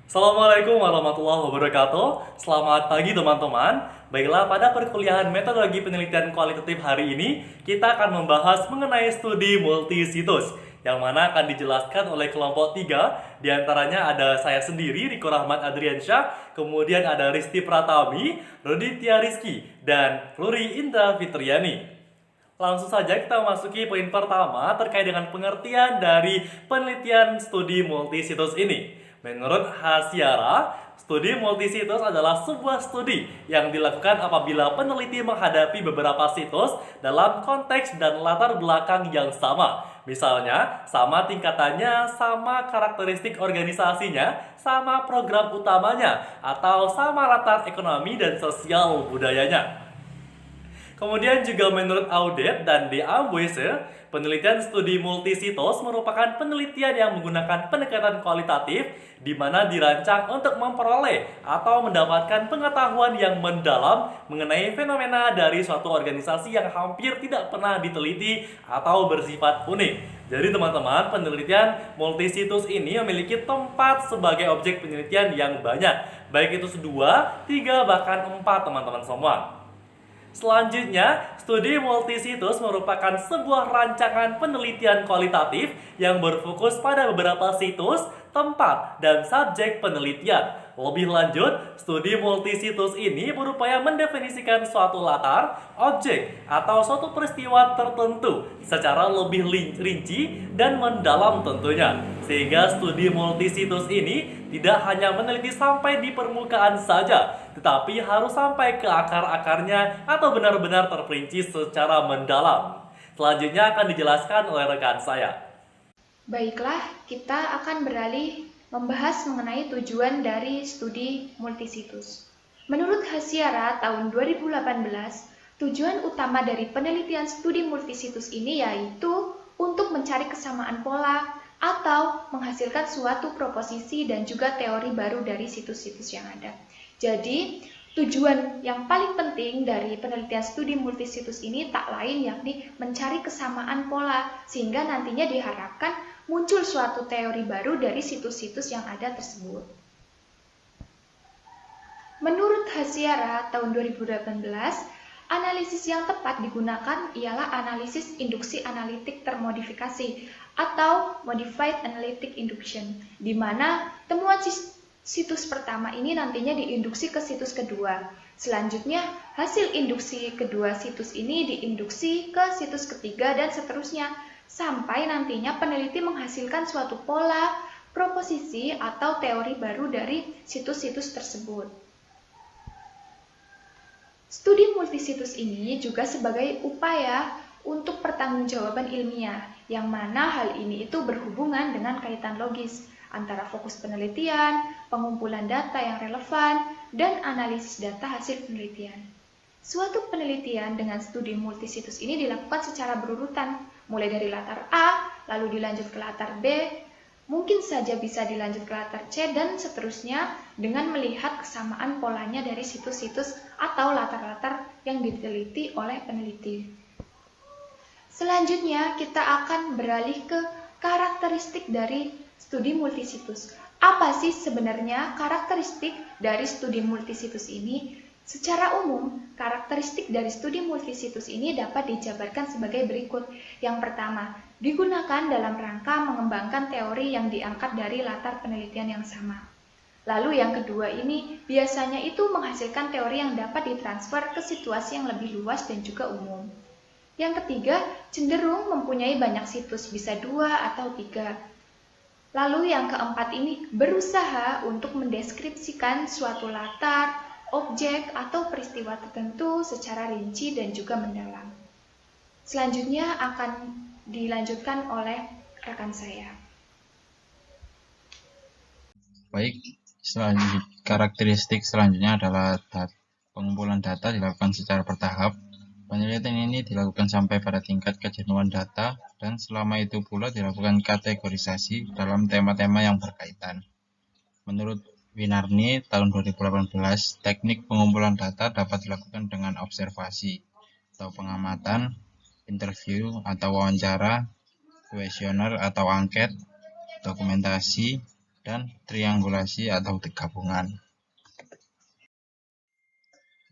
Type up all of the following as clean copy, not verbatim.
Assalamualaikum warahmatullahi wabarakatuh. Selamat pagi teman-teman. Baiklah, pada perkuliahan metodologi penelitian kualitatif hari ini, kita akan membahas mengenai studi multisitus, yang mana akan dijelaskan oleh kelompok 3. Di antaranya ada saya sendiri, Riko Rahmat Adriansyah, kemudian ada Risti Pratami, Roditya Rizky, dan Flori Indra Fitriani. Langsung saja kita memasuki poin pertama terkait dengan pengertian dari penelitian studi multisitus ini. Menurut Hasiara, studi multisitus adalah sebuah studi yang dilakukan apabila peneliti menghadapi beberapa situs dalam konteks dan latar belakang yang sama. Misalnya, sama tingkatannya, sama karakteristik organisasinya, sama program utamanya, atau sama latar ekonomi dan sosial budayanya. Kemudian juga menurut Audet dan De Amboise, penelitian studi multisitus merupakan penelitian yang menggunakan pendekatan kualitatif di mana dirancang untuk memperoleh atau mendapatkan pengetahuan yang mendalam mengenai fenomena dari suatu organisasi yang hampir tidak pernah diteliti atau bersifat unik. Jadi teman-teman, penelitian multisitus ini memiliki tempat sebagai objek penelitian yang banyak, baik itu 2, 3, bahkan 4 teman-teman semua. Selanjutnya, studi multisitus merupakan sebuah rancangan penelitian kualitatif yang berfokus pada beberapa situs, tempat, dan subjek penelitian. Lebih lanjut, studi multisitus ini berupaya mendefinisikan suatu latar, objek, atau suatu peristiwa tertentu secara lebih rinci dan mendalam tentunya. Sehingga studi multisitus ini tidak hanya meneliti sampai di permukaan saja, tetapi harus sampai ke akar-akarnya atau benar-benar terperinci secara mendalam. Selanjutnya akan dijelaskan oleh rekan saya. Baiklah, kita akan beralih membahas mengenai tujuan dari studi multisitus. Menurut Hasiara tahun 2018, tujuan utama dari penelitian studi multisitus ini yaitu untuk mencari kesamaan pola atau menghasilkan suatu proposisi dan juga teori baru dari situs-situs yang ada. Jadi, tujuan yang paling penting dari penelitian studi multisitus ini tak lain yakni mencari kesamaan pola sehingga nantinya diharapkan muncul suatu teori baru dari situs-situs yang ada tersebut. Menurut Hasiara tahun 2018, analisis yang tepat digunakan ialah analisis induksi analitik termodifikasi atau Modified Analytic Induction, di mana temuan situs pertama ini nantinya diinduksi ke situs kedua. Selanjutnya, hasil induksi kedua situs ini diinduksi ke situs ketiga dan seterusnya, sampai nantinya peneliti menghasilkan suatu pola, proposisi, atau teori baru dari situs-situs tersebut. Studi multisitus ini juga sebagai upaya untuk pertanggungjawaban ilmiah, yang mana hal ini itu berhubungan dengan kaitan logis antara fokus penelitian, pengumpulan data yang relevan, dan analisis data hasil penelitian. Suatu penelitian dengan studi multisitus ini dilakukan secara berurutan, mulai dari latar A, lalu dilanjut ke latar B, mungkin saja bisa dilanjut ke latar C, dan seterusnya dengan melihat kesamaan polanya dari situs-situs atau latar-latar yang diteliti oleh peneliti. Selanjutnya, kita akan beralih ke karakteristik dari studi multisitus. Apa sih sebenarnya karakteristik dari studi multisitus ini? Secara umum, karakteristik dari studi multisitus ini dapat dijabarkan sebagai berikut. Yang pertama, digunakan dalam rangka mengembangkan teori yang diangkat dari latar penelitian yang sama. Lalu yang kedua ini, biasanya itu menghasilkan teori yang dapat ditransfer ke situasi yang lebih luas dan juga umum. Yang ketiga, cenderung mempunyai banyak situs, bisa 2 atau 3. Lalu yang keempat ini berusaha untuk mendeskripsikan suatu latar, objek, atau peristiwa tertentu secara rinci dan juga mendalam. Selanjutnya akan dilanjutkan oleh rekan saya. Baik, karakteristik selanjutnya adalah pengumpulan data dilakukan secara bertahap. Penelitian ini dilakukan sampai pada tingkat kejenuhan data, dan selama itu pula dilakukan kategorisasi dalam tema-tema yang berkaitan. Menurut Winarni tahun 2018, teknik pengumpulan data dapat dilakukan dengan observasi atau pengamatan, interview atau wawancara, kuesioner atau angket, dokumentasi, dan triangulasi atau gabungan.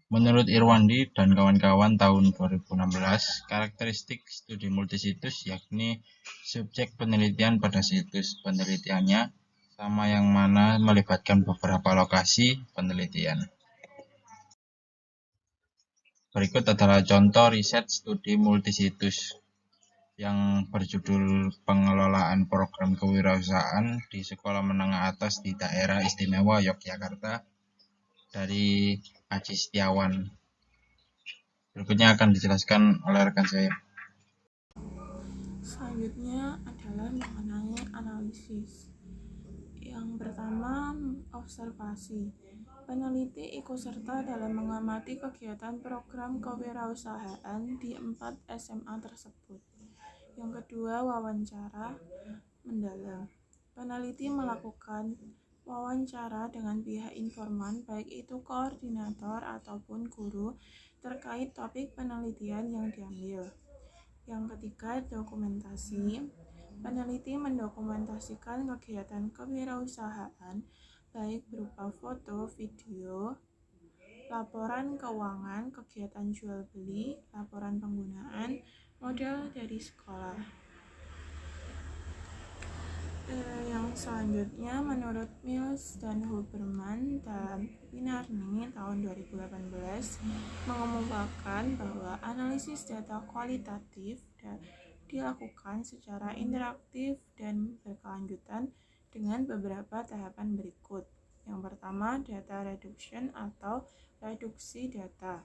Menurut Irwandi dan kawan-kawan tahun 2016, karakteristik studi multisitus yakni subjek penelitian pada situs penelitiannya sama yang mana melibatkan beberapa lokasi penelitian. Berikut adalah contoh riset studi multisitus yang berjudul Pengelolaan Program Kewirausahaan di Sekolah Menengah Atas di Daerah Istimewa Yogyakarta dari Aji Setiawan. Berikutnya akan dijelaskan oleh rekan saya. Selanjutnya adalah mengenai analisis. Yang pertama, observasi. Peneliti ikut serta dalam mengamati kegiatan program kewirausahaan di 4 SMA tersebut. Yang kedua, wawancara mendalam. Peneliti melakukan wawancara dengan pihak informan, baik itu koordinator ataupun guru, terkait topik penelitian yang diambil. Yang ketiga, dokumentasi. Peneliti mendokumentasikan kegiatan kewirausahaan baik berupa foto, video, laporan keuangan, kegiatan jual beli, laporan penggunaan, modal dari sekolah. Yang selanjutnya, menurut Mills dan Huberman dalam Pinarni tahun 2018 mengemukakan bahwa analisis data kualitatif dilakukan secara interaktif dan berkelanjutan dengan beberapa tahapan berikut. Yang pertama, data reduction atau reduksi data.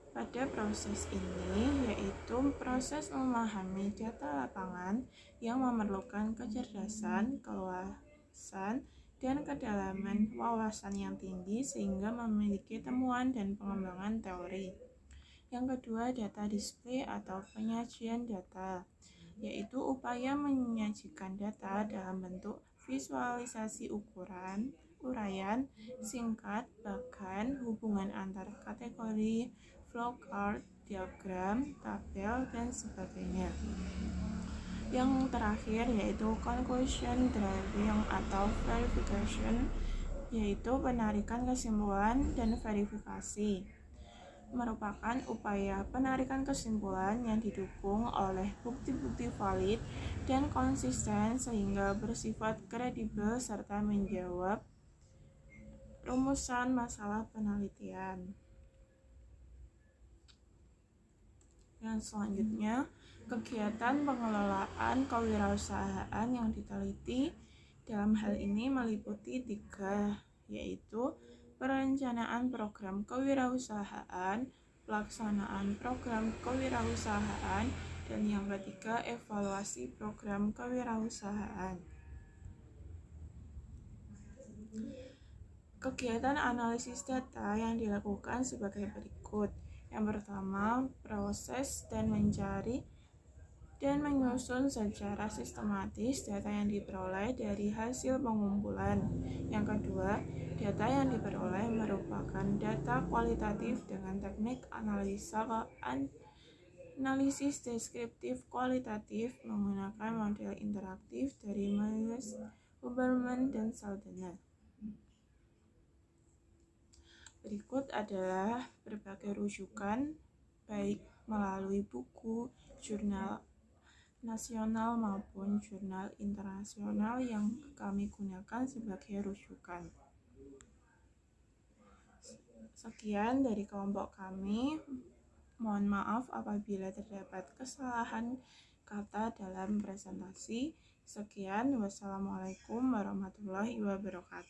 Pada proses ini, yaitu proses memahami data lapangan yang memerlukan kecerdasan, keluasan, dan kedalaman wawasan yang tinggi sehingga memiliki temuan dan pengembangan teori. Yang kedua, data display atau penyajian data, yaitu upaya menyajikan data dalam bentuk visualisasi ukuran, uraian, singkat, bahkan hubungan antar kategori, flowchart, diagram, tabel, dan sebagainya. Yang terakhir yaitu conclusion driving atau verification, yaitu penarikan kesimpulan dan verifikasi. Merupakan upaya penarikan kesimpulan yang didukung oleh bukti-bukti valid dan konsisten sehingga bersifat kredibel serta menjawab rumusan masalah penelitian. Yang selanjutnya, kegiatan pengelolaan kewirausahaan yang diteliti dalam hal ini meliputi 3, yaitu perencanaan program kewirausahaan, pelaksanaan program kewirausahaan, dan yang ketiga, evaluasi program kewirausahaan. Kegiatan analisis data yang dilakukan sebagai berikut. Yang pertama, proses dan mencari dan menyusun secara sistematis data yang diperoleh dari hasil pengumpulan. Yang kedua, data yang diperoleh merupakan data kualitatif dengan teknik analisis deskriptif kualitatif menggunakan model interaktif dari Mills, Huberman, dan Saldana. Berikut adalah berbagai rujukan, baik melalui buku, jurnal nasional maupun jurnal internasional yang kami gunakan sebagai rujukan. Sekian dari kelompok kami. Mohon maaf apabila terdapat kesalahan kata dalam presentasi. Sekian, wassalamualaikum warahmatullahi wabarakatuh.